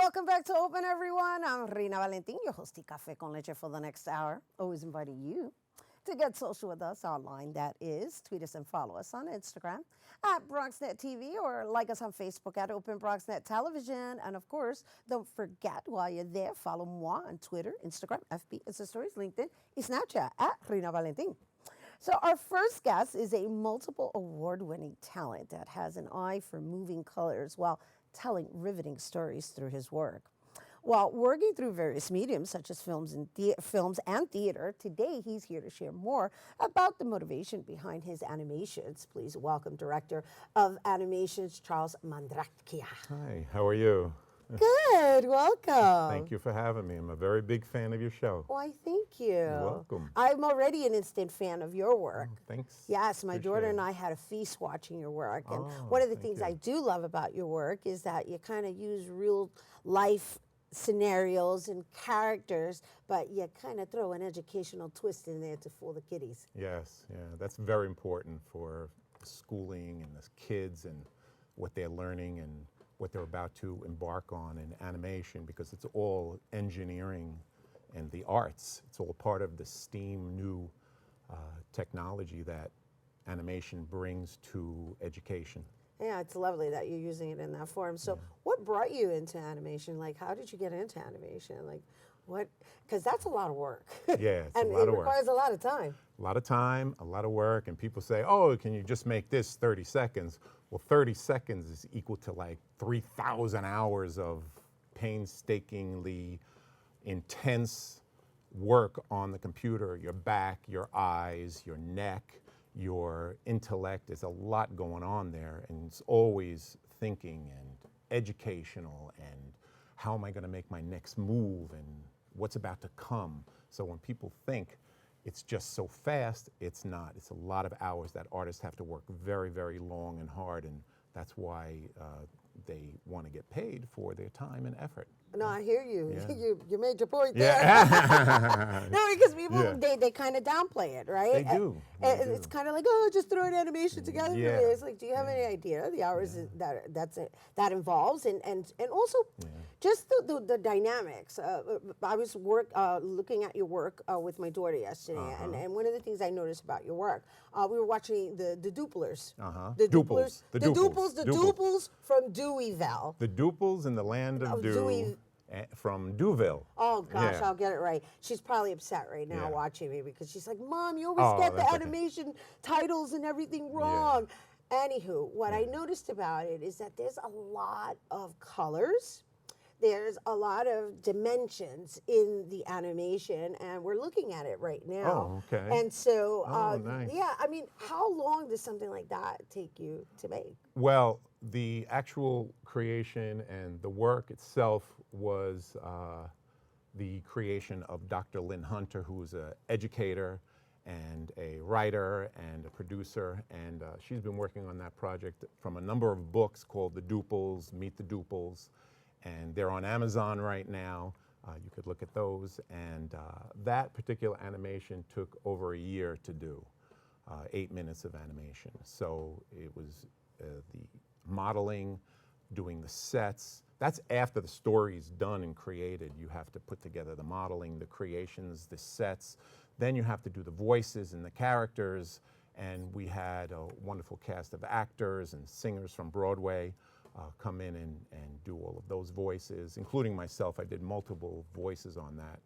Welcome back to Open, everyone. I'm Rhina Valentin, your hosty Café con Leche for the next hour. Always inviting you to get social with us online. That is, tweet us and follow us on Instagram at BronxNet TV or like us on Facebook at Open BronxNet Television. And of course, don't forget while you're there, follow moi on Twitter, Instagram, FB, Insta Stories, LinkedIn, and Snapchat at Rhina Valentin. So our first guest is a multiple award-winning talent that has an eye for moving colors while telling riveting stories through his work. While working through various mediums such as films and theater, today he's here to share more about the motivation behind his animations. Please welcome Director of Animations, Charles Mandracchia. Hi, how are you? Good, welcome. Thank you for having me. I'm a very big fan of your show. Why, thank you. You're welcome. I'm already an instant fan of your work. Oh, thanks. Yes, my Appreciate daughter it. and I had a feast watching your work. And Oh, one of the thank things you. I do love about your work is that you kind of use real life scenarios and characters, but you kind of throw an educational twist in there to fool the kiddies. Yes, yeah, that's very important for schooling and the kids and what they're learning and what they're about to embark on in animation, because it's all engineering and the arts. It's all part of the STEAM new technology that animation brings to education. Yeah, it's lovely that you're using it in that form. So what brought you into animation? Like, how did you get into animation? Like, what, because that's a lot of work. Yeah, it's and a lot it of work. requires a lot of time. A lot of time, a lot of work, and people say, oh, can you just make this 30 seconds? Well, 30 seconds is equal to like 3,000 hours of painstakingly intense work on the computer, your back, your eyes, your neck, your intellect. There's a lot going on there, and it's always thinking and educational and how am I going to make my next move and what's about to come. So when people think it's just so fast, it's not. It's a lot of hours that artists have to work very, very long and hard, and that's why they want to get paid for their time and effort. No, I hear you. Yeah. You made your point there. Yeah. No, because people, Yeah. they kind of downplay it, right? They do. And They it's do. kind of like, oh, just throw an animation together. Yeah. It's like, do you have any idea the hours that involves, and also just the dynamics. I was looking at your work with my daughter yesterday, and one of the things I noticed about your work, we were watching the Duplers. The Duples. The The Duples. The Duples. Duples from Deweyville. The Duples in the land of Dew, from Dewville. Oh gosh, Yeah. I'll get it right. She's probably upset right now Yeah. watching me because she's like, Mom, you always Oh, get the that's okay. animation titles and everything wrong. Anywho, what I noticed about it is that there's a lot of colors. There's a lot of dimensions in the animation, and we're looking at it right now. Oh, okay. And so, Nice. yeah, I mean, how long does something like that take you to make? Well, the actual creation and the work itself was the creation of Dr. Lynn Hunter, who is an educator and a writer and a producer, and she's been working on that project from a number of books called The Duples, Meet the Duples, and they're on Amazon right now. You could look at those, and that particular animation took over a year to do, 8 minutes of animation. So it was the modeling, doing the sets. That's after the story's done and created. You have to put together the modeling, the creations, the sets. Then you have to do the voices and the characters. And we had a wonderful cast of actors and singers from Broadway come in and do all of those voices, including myself. I did multiple voices on that.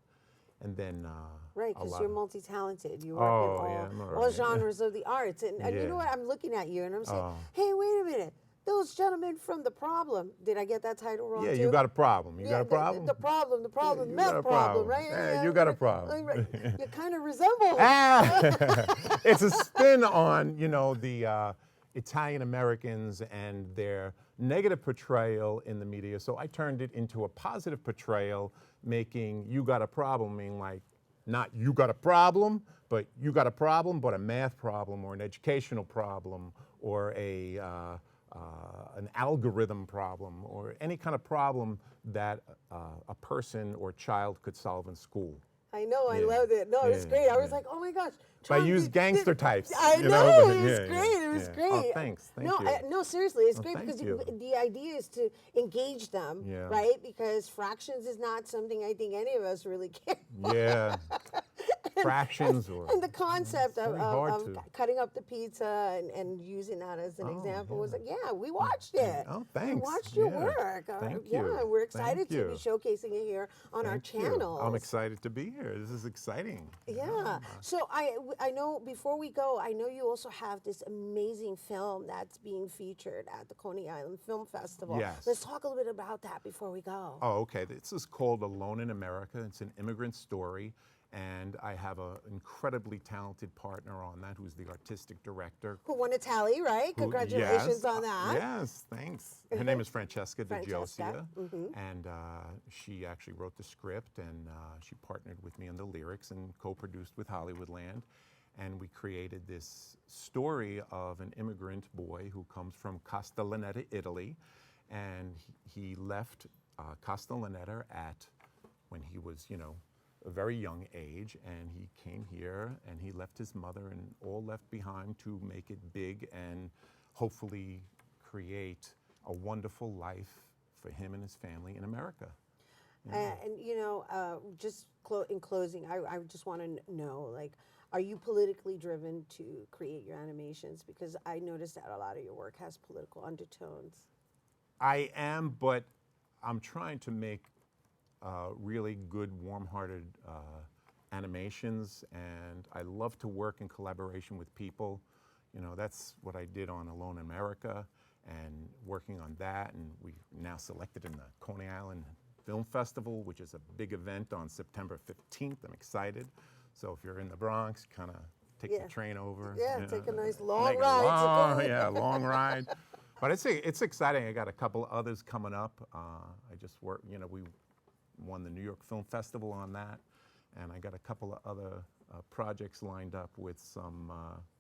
And then Right, because you're multi-talented. You work Oh, in yeah, I'm all all right. genres of the arts. And you Yeah. know what? I'm looking at you and I'm saying, Oh. hey, wait a minute. Those gentlemen from The Problem. Did I get that title wrong Yeah, too? you got a problem. You Yeah, got a problem? The problem, You meth got a problem, problem. right? Yeah, you got a problem. Right. You kind of resemble. It's a spin on, you know, the Italian Americans and their negative portrayal in the media. So I turned it into a positive portrayal, making you got a problem, meaning like not you got a problem, but you got a problem, but a math problem or an educational problem or an algorithm problem or any kind of problem that a person or child could solve in school. I know, I Yeah. loved it. No, it was Yeah, great. I was yeah. like, oh my gosh. But I Trump use did- gangster did- types. I you know, but it was yeah, great. yeah, It was yeah. great. Oh, thanks. Thank No, you. no, seriously, it's Oh, great thank because you. the idea is to engage them, Yeah. right? Because fractions is not something I think any of us really care. Yeah. Fractions or. And the concept It's of, very hard of to. cutting up the pizza and using that as an Oh, example was yeah. like, yeah, we watched it. Oh, We thanks. watched your Yeah. work. Thank Yeah, you. we're excited Thank to be you. showcasing it here on our Thank you. channel. I'm excited to be here. This is exciting. Yeah. So I know before we go, I know you also have this amazing film that's being featured at the Coney Island Film Festival. Yes. Let's talk a little bit about that before we go. Oh, okay. This is called Alone in America. It's an immigrant story, and I have an incredibly talented partner on that who's the artistic director. Who won a tally, right? who- Congratulations yes, on that. Yes, thanks. Her name is Francesca Francesca, DiGiosia, and she actually wrote the script, and she partnered with me on the lyrics and co-produced with Hollywoodland. And we created this story of an immigrant boy who comes from Castellaneta, Italy, and he left Castellaneta when he was, a very young age, and he came here and he left his mother and all left behind to make it big and hopefully create a wonderful life for him and his family in America. And just in closing, I just want to know, like, are you politically driven to create your animations? Because I noticed that a lot of your work has political undertones. I am, but I'm trying to make really good, warm-hearted animations, and I love to work in collaboration with people. That's what I did on Alone in America, and working on that, and we now selected in the Coney Island Film Festival, which is a big event on September 15th. I'm excited. So if you're in the Bronx, kind of take Yeah. the train over. Yeah, take a nice make long it ride. yeah, long ride. But it's exciting. I got a couple others coming up. I just worked, we won the New York Film Festival on that. And I got a couple of other projects lined up with some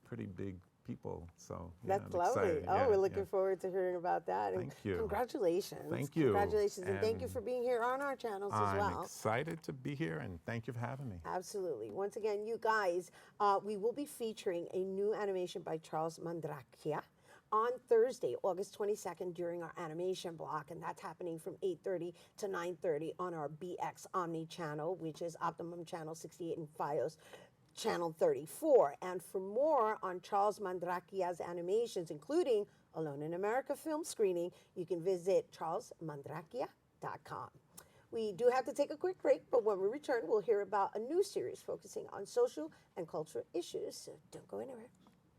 pretty big people. So yeah, That's I'm lovely. excited. Oh, Yeah, we're looking yeah. forward to hearing about that. And Thank you. Congratulations. Thank you. Congratulations. And thank you And for being here on our channels as I'm well. excited to be here, and thank you for having me. Absolutely. Once again, you guys, we will be featuring a new animation by Charles Mandracchia on Thursday, August 22nd, during our animation block, and that's happening from 8:30 to 9:30 on our BX Omni channel, which is Optimum Channel 68 and FiOS Channel 34. And for more on Charles Mandracchia's animations, including Alone in America film screening, you can visit charlesmandracchia.com. We do have to take a quick break, but when we return, we'll hear about a new series focusing on social and cultural issues. So don't go anywhere.